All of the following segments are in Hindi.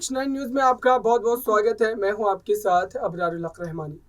H9 न्यूज में आपका बहुत बहुत स्वागत है। मैं हूं आपके साथ अबरारुल हक रहमानी।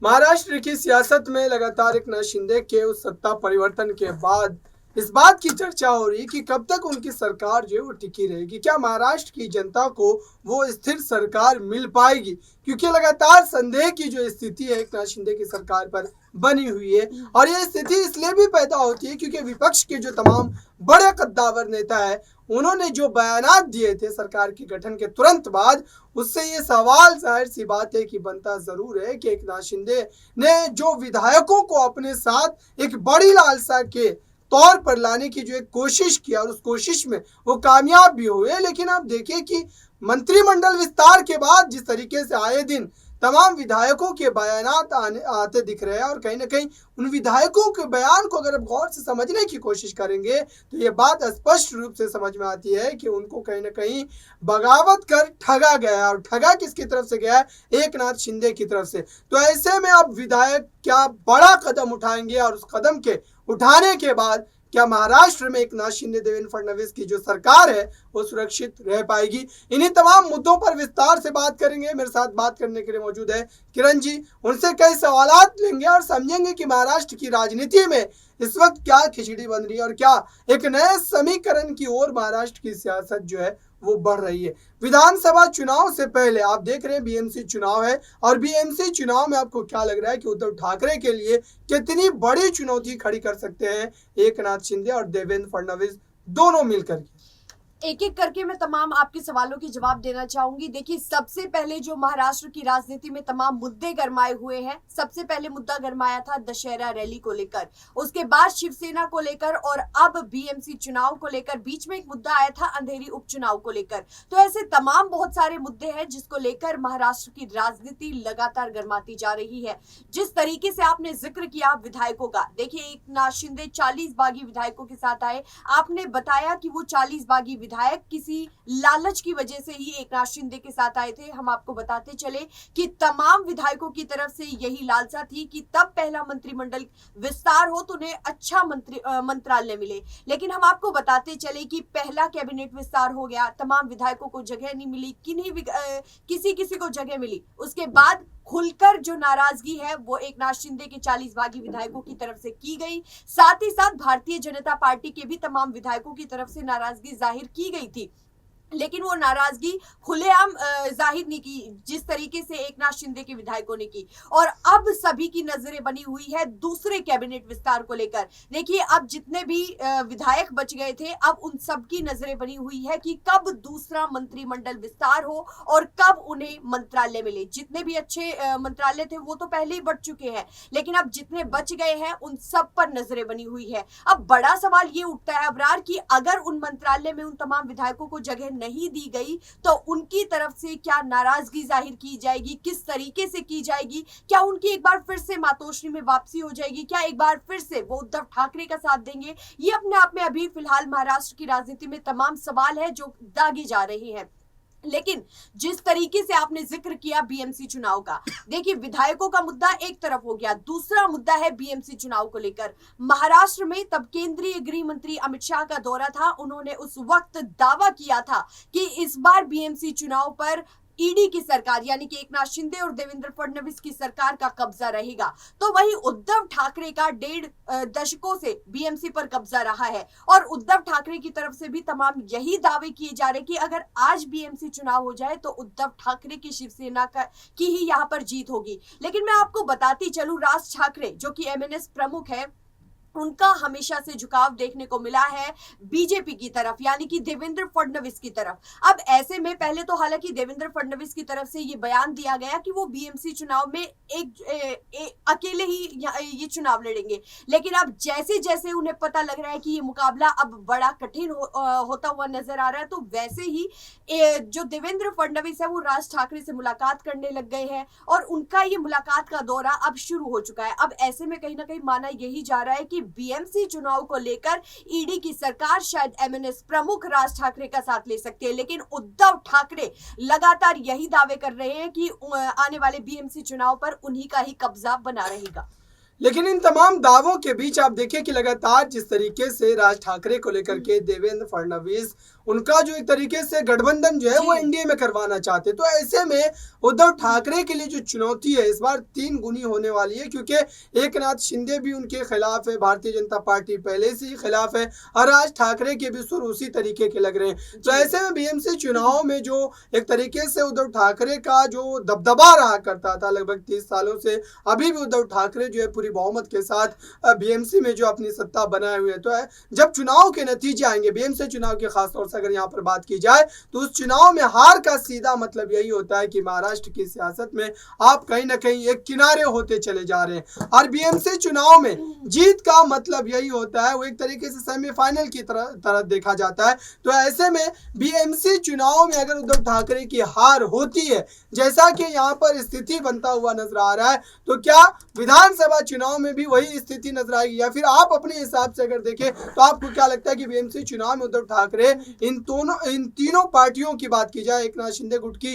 महाराष्ट्र की सियासत में लगातार एकनाथ शिंदे के उस सत्ता परिवर्तन के बाद इस बात की चर्चा हो रही है कि कब तक उनकी सरकार जो है वो टिकी रहेगी। क्या महाराष्ट्र की जनता को वो स्थिर सरकार मिल पाएगी, क्योंकि लगातार संदेह की जो स्थिति है एकनाथ शिंदे की सरकार पर बनी हुई है। और ये स्थिति इसलिए भी पैदा होती है क्योंकि विपक्ष के जो तमाम बड़े कद्दावर नेता है उन्होंने जो बयानात दिए थे सरकार के गठन के तुरंत बाद, उससे ये सवाल जाहिर सी बात है कि बनता जरूर है कि एकनाथ शिंदे ने जो विधायकों को अपने साथ एक बड़ी लालसा के तौर पर लाने की जो एक कोशिश की और उस कोशिश में वो कामयाब भी हुए। लेकिन आप देखिए कि मंत्रिमंडल विस्तार के बाद जिस तरीके से आए दिन तमाम विधायकों के बयानात आते दिख रहे हैं, और कहीं ना कहीं उन विधायकों के बयान को अगर आप गौर से समझने की कोशिश करेंगे तो ये बात स्पष्ट रूप से समझ में आती है कि उनको कहीं ना कहीं बगावत कर ठगा गया है। और ठगा किसकी तरफ से गया है? एकनाथ शिंदे की तरफ से। तो ऐसे में अब विधायक क्या बड़ा कदम उठाएंगे और उस कदम के उठाने के बाद क्या महाराष्ट्र में एकनाथ शिंदे देवेंद्र फडणवीस की जो सरकार है वो सुरक्षित रह पाएगी? इन्हीं तमाम मुद्दों पर विस्तार से बात करेंगे। मेरे साथ बात करने के लिए मौजूद है किरण जी। उनसे कई सवालात लेंगे और समझेंगे कि महाराष्ट्र की राजनीति में इस वक्त क्या खिचड़ी बन रही है और क्या एक नए समीकरण की ओर महाराष्ट्र की सियासत जो है वो बढ़ रही है। विधानसभा चुनाव से पहले आप देख रहे हैं बीएमसी चुनाव है, और बीएमसी चुनाव में आपको क्या लग रहा है कि उद्धव ठाकरे के लिए कितनी बड़ी चुनौती खड़ी कर सकते हैं एकनाथ शिंदे और देवेंद्र फडणवीस दोनों मिलकर? एक एक करके मैं तमाम आपके सवालों के जवाब देना चाहूंगी। देखिए, सबसे पहले जो महाराष्ट्र की राजनीति में तमाम मुद्दे गरमाए हुए हैं, सबसे पहले मुद्दा गरमाया था दशहरा रैली को लेकर, उसके बाद शिवसेना को लेकर, और अब बीएमसी चुनाव को लेकर। बीच में एक मुद्दा आया था अंधेरी उपचुनाव को लेकर। तो ऐसे तमाम बहुत सारे मुद्दे हैं जिसको लेकर महाराष्ट्र की राजनीति लगातार गरमाती जा रही है। जिस तरीके से आपने जिक्र किया विधायकों का, देखिए एकनाथ शिंदे 40 बागी विधायकों के साथ आए। आपने बताया कि वो 40 बागी विधायक किसी लालच की वजह से ही एकनाथ शिंदे के साथ आए थे। हम आपको बताते चले कि तमाम विधायकों की तरफ से यही लालसा थी कि तब पहला मंत्रिमंडल विस्तार हो तो उन्हें अच्छा मंत्रालय मिले। लेकिन हम आपको बताते चले कि पहला कैबिनेट विस्तार हो गया, तमाम विधायकों को जगह नहीं मिली, किसी किसी को जगह मिली। उसके बाद खुलकर जो नाराजगी है वो एकनाथ शिंदे के 40 बागी विधायकों की तरफ से की गई। साथ ही साथ भारतीय जनता पार्टी के भी तमाम विधायकों की तरफ से नाराजगी जाहिर की गई थी, लेकिन वो नाराजगी खुलेआम जाहिर नहीं की जिस तरीके से एकनाथ शिंदे के विधायकों ने की। और अब सभी की नजरें बनी हुई है दूसरे कैबिनेट विस्तार को लेकर। देखिए, अब जितने भी विधायक बच गए थे, अब उन सब की नजरें बनी हुई है कि कब दूसरा मंत्रिमंडल विस्तार हो और कब उन्हें मंत्रालय मिले। जितने भी अच्छे मंत्रालय थे वो तो पहले ही बढ़ चुके हैं, लेकिन अब जितने बच गए हैं उन सब पर नजरें बनी हुई है। अब बड़ा सवाल ये उठता है अबरार कि अगर उन मंत्रालय में उन तमाम विधायकों को जगह नहीं दी गई तो उनकी तरफ से क्या नाराजगी जाहिर की जाएगी, किस तरीके से की जाएगी? क्या उनकी एक बार फिर से मातोश्री में वापसी हो जाएगी? क्या एक बार फिर से वो उद्धव ठाकरे का साथ देंगे? ये अपने आप में अभी फिलहाल महाराष्ट्र की राजनीति में तमाम सवाल है जो दागे जा रहे हैं। लेकिन जिस तरीके से आपने जिक्र किया बीएमसी चुनाव का, देखिए विधायकों का मुद्दा एक तरफ हो गया, दूसरा मुद्दा है बीएमसी चुनाव को लेकर। महाराष्ट्र में तब केंद्रीय गृह मंत्री अमित शाह का दौरा था। उन्होंने उस वक्त दावा किया था कि इस बार बीएमसी चुनाव पर ईडी की सरकार यानी कि एकनाथ शिंदे और देवेंद्र फडणवीस की सरकार का कब्जा रहेगा। तो वही उद्धव ठाकरे का 1.5 दशकों से बीएमसी पर कब्जा रहा है, और उद्धव ठाकरे की तरफ से भी तमाम यही दावे किए जा रहे कि अगर आज बीएमसी चुनाव हो जाए तो उद्धव ठाकरे की शिवसेना की ही यहाँ पर जीत होगी। लेकिन मैं आपको बताती चलूं, राज ठाकरे जो कि एमएनएस प्रमुख है, उनका हमेशा से झुकाव देखने को मिला है बीजेपी की तरफ, यानी कि देवेंद्र फडणवीस की तरफ। अब ऐसे में पहले तो हालांकि देवेंद्र फडणवीस की तरफ से ये बयान दिया गया कि वो बीएमसी चुनाव में अकेले ही ये चुनाव लड़ेंगे, लेकिन अब जैसे जैसे उन्हें पता लग रहा है कि ये मुकाबला अब बड़ा कठिन होता हुआ नजर आ रहा है, तो वैसे ही जो देवेंद्र फडणवीस है वो राज ठाकरे से मुलाकात करने लग गए हैं, और उनका ये मुलाकात का दौरा अब शुरू हो चुका है। अब ऐसे में कहीं ना कहीं माना यही जा रहा है कि बीएमसी चुनाव को लेकर ईडी की सरकार शायद एमएनएस प्रमुख राज ठाकरे का साथ ले सकती है, लेकिन उद्धव ठाकरे लगातार यही दावे कर रहे हैं कि आने वाले बीएमसी चुनाव पर उन्हीं का ही कब्जा बना रहेगा। लेकिन इन तमाम दावों के बीच आप देखिए कि लगातार जिस तरीके से राज ठाकरे को लेकर के देवेंद्र फडणवीस उनका जो एक तरीके से गठबंधन जो है वो एनडीए में करवाना चाहते, तो ऐसे में उद्धव ठाकरे के लिए जो चुनौती है इस बार 3 गुनी होने वाली है, क्योंकि एकनाथ शिंदे भी उनके खिलाफ है, भारतीय जनता पार्टी पहले से ही खिलाफ है और राज ठाकरे के भी सुर उसी तरीके के लग रहे हैं। तो ऐसे में बीएमसी चुनाव में जो एक तरीके से उद्धव ठाकरे का जो दबदबा रहा करता था लगभग 30 सालों से, अभी भी उद्धव ठाकरे जो है पूरी बहुमत के साथ बीएमसी में जो अपनी सत्ता बनाए हुए, तो है जब चुनाव के नतीजे आएंगे बीएमसी चुनाव के खासतौर से अगर यहाँ पर बात की जाए तो उस चुनाव में हार का सीधा मतलब यही होता है कि महाराष्ट्र की सियासत में आप कहीं ना कहीं एक किनारे होते चले जा रहे हैं, और बीएमसी चुनाव में जीत का मतलब यही होता है वो एक तरीके से सेमीफाइनल की तरह देखा जाता है। तो ऐसे में बीएमसी चुनाव में अगर उद्धव ठाकरे की हार होती है जैसा कि यहाँ पर स्थिति बनता हुआ नजर आ रहा है, तो क्या विधानसभा चुनाव में भी वही स्थिति नजर आएगी, या फिर आप अपने हिसाब से अगर देखें तो आपको क्या लगता है कि बीएमसी चुनाव में उद्धव ठाकरे इन तीनों पार्टियों की बात की जाए, एकनाथ शिंदे गुट की,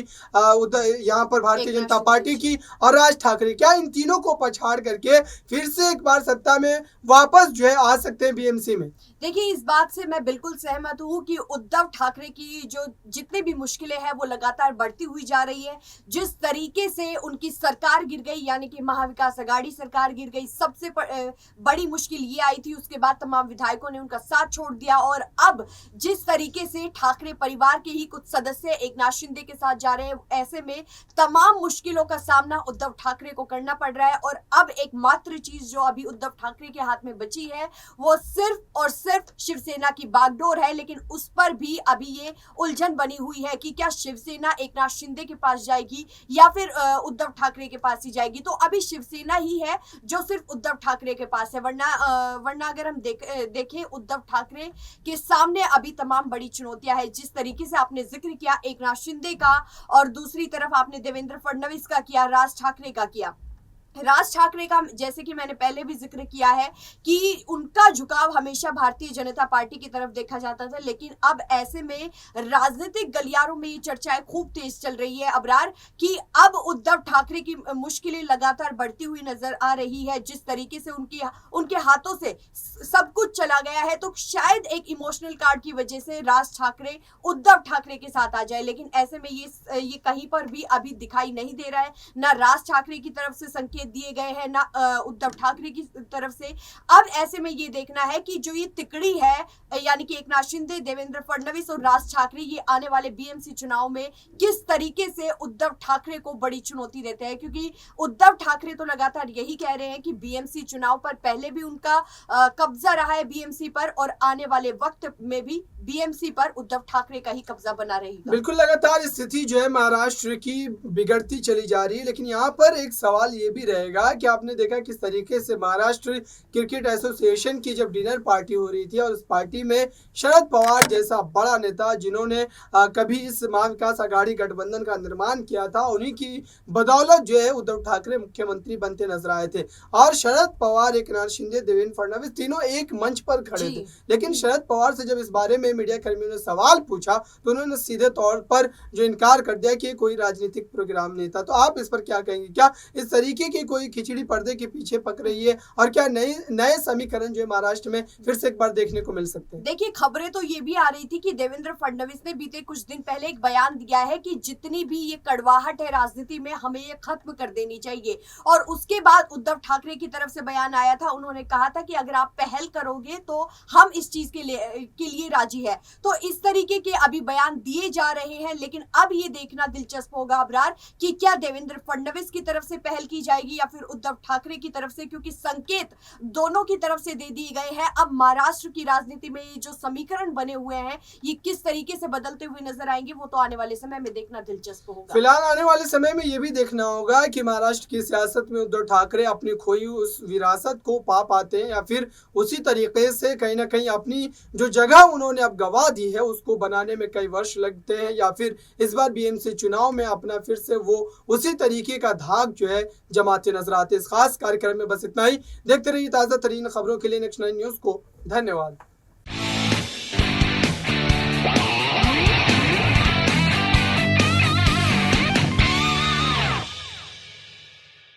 यहाँ पर भारतीय जनता पार्टी की और राज ठाकरे, क्या इन तीनों को पछाड़ करके फिर से एक बार सत्ता में वापस जो है आ सकते हैं बीएमसी में? देखिए, इस बात से मैं बिल्कुल सहमत हूँ कि उद्धव ठाकरे की जो जितनी भी मुश्किलें हैं वो लगातार बढ़ती हुई जा रही है। जिस तरीके से उनकी सरकार गिर गई, यानी कि महाविकास अघाड़ी सरकार गिर गई, सबसे बड़ी मुश्किल ये आई थी, उसके बाद तमाम विधायकों ने उनका साथ छोड़ दिया, और अब जिस तरीके से ठाकरे परिवार के ही कुछ सदस्य एकनाथ शिंदे के साथ जा रहे हैं, ऐसे में तमाम मुश्किलों का सामना उद्धव ठाकरे को करना पड़ रहा है। और अब एकमात्र चीज जो अभी उद्धव ठाकरे के हाथ में बची है वो सिर्फ और सिर्फ शिवसेना की बागडोर है, लेकिन उस पर भी अभी ये उलझन बनी हुई है कि क्या शिवसेना एकनाथ शिंदे के पास जाएगी या फिर उद्धव ठाकरे के पास ही जाएगी। तो अभी शिवसेना ही है जो सिर्फ उद्धव ठाकरे के पास है, वरना अगर हम देखें उद्धव ठाकरे के सामने अभी तमाम बड़ी चुनौतियां हैं। जिस तरीके से आपने जिक्र किया एकनाथ शिंदे का, और दूसरी तरफ आपने देवेंद्र फडणवीस का किया, राज ठाकरे का किया। राज ठाकरे का जैसे कि मैंने पहले भी जिक्र किया है कि उनका झुकाव हमेशा भारतीय जनता पार्टी की तरफ देखा जाता था, लेकिन अब ऐसे में राजनीतिक गलियारों में ये चर्चाएं खूब तेज चल रही है अबरार, कि अब उद्धव ठाकरे की मुश्किलें लगातार बढ़ती हुई नजर आ रही है। जिस तरीके से उनके हाथों से सब कुछ चला गया है, तो शायद एक इमोशनल कार्ड की वजह से राज ठाकरे उद्धव ठाकरे के साथ आ जाए, लेकिन ऐसे में ये कहीं पर भी अभी दिखाई नहीं दे रहा है। ना राज ठाकरे की तरफ से संकेत दिए गए हैं, ना उद्धव ठाकरे की तरफ से। अब ऐसे में ये देखना है कि जो ये तिकड़ी है, यानी कि एकनाथ शिंदे, देवेंद्र फडणवीस और राज ठाकरे, ये आने वाले बीएमसी चुनाव में किस तरीके से उद्धव ठाकरे को बड़ी चुनौती देते हैं, क्योंकि उद्धव ठाकरे तो लगातार यही कह रहे हैं कि बीएमसी चुनाव पर पहले भी उनका कब्जा रहा है बीएमसी पर, और आने वाले वक्त में भी बीएमसी पर उद्धव ठाकरे का ही कब्जा बना रहेगा। बिल्कुल, लगातार स्थिति जो है महाराष्ट्र की बिगड़ती चली जा रही है, लेकिन यहाँ पर एक सवाल ये भी रहेगा कि आपने देखा किस तरीके से महाराष्ट्र क्रिकेट एसोसिएशन की जब डिनर पार्टी हो रही थी और उस पार्टी में शरद पवार जैसा बड़ा नेता जिन्होंने कभी इस महाविकास अघाड़ी गठबंधन का निर्माण किया था, उन्हीं की बदौलत जो है उद्धव ठाकरे मुख्यमंत्री बनते नजर आए थे, और शरद पवार, एकनाथ शिंदे, देवेंद्र फडणवीस तीनों एक मंच पर खड़े थे। लेकिन शरद पवार से जब इस बारे में मीडिया कर्मियों ने सवाल पूछा तो उन्होंने सीधे तौर पर जो इनकार कर दिया कि कोई राजनीतिक प्रोग्राम नहीं था। तो आप इस पर क्या कहेंगे? क्या इस तरीके की कोई खिचड़ी पर्दे के पीछे पक रही है, और क्या नए समीकरण जो है महाराष्ट्र में फिर से एक बार देखने को मिल सकते हैं? देखिए, खबरें तो ये भी आ रही थी कि देवेंद्र फडणवीस ने बीते कुछ दिन पहले एक बयान दिया है कि जितनी भी ये कड़वाहट है राजनीति में, हमें ये खत्म कर देनी चाहिए। और उसके बाद उद्धव ठाकरे की तरफ से बयान आया था, उन्होंने कहा था कि अगर आप पहल करोगे तो हम इस चीज के लिए राजी है। तो इस तरीके के अभी बयान दिए जा रहे हैं, लेकिन अब ये देखना दिलचस्प होगा अबरार कि क्या देवेंद्र फडणवीस की तरफ से पहल की जाएगी या फिर उद्धव ठाकरे की तरफ से, क्योंकि संकेत दोनों की तरफ से दे दिए गए हैं। अब महाराष्ट्र की राजनीति में जो समीकरण बने हुए हैं ये किस तरीके से बदलते हुए नजर आएंगे, वो तो आने वाले समय में देखना दिलचस्प होगा। फिलहाल आने वाले समय में ये भी देखना होगा कि महाराष्ट्र की सियासत में उद्धव ठाकरे अपनी खोई उस विरासत को पा पाते हैं, या फिर उसी तरीके से कहीं ना कहीं अपनी जो जगह उन्होंने अब गवा दी है उसको बनाने में कई वर्ष लगते हैं, या फिर इस बार बीएमसी चुनाव में अपना फिर से वो उसी तरीके का धाक जो है जमाते नजर आते। इस खास कार्यक्रम में बस इतना ही। देखते रहिए ताज़ा तरीन खबरों के लिए नेक्स्ट 9 न्यूज़ को। धन्यवाद।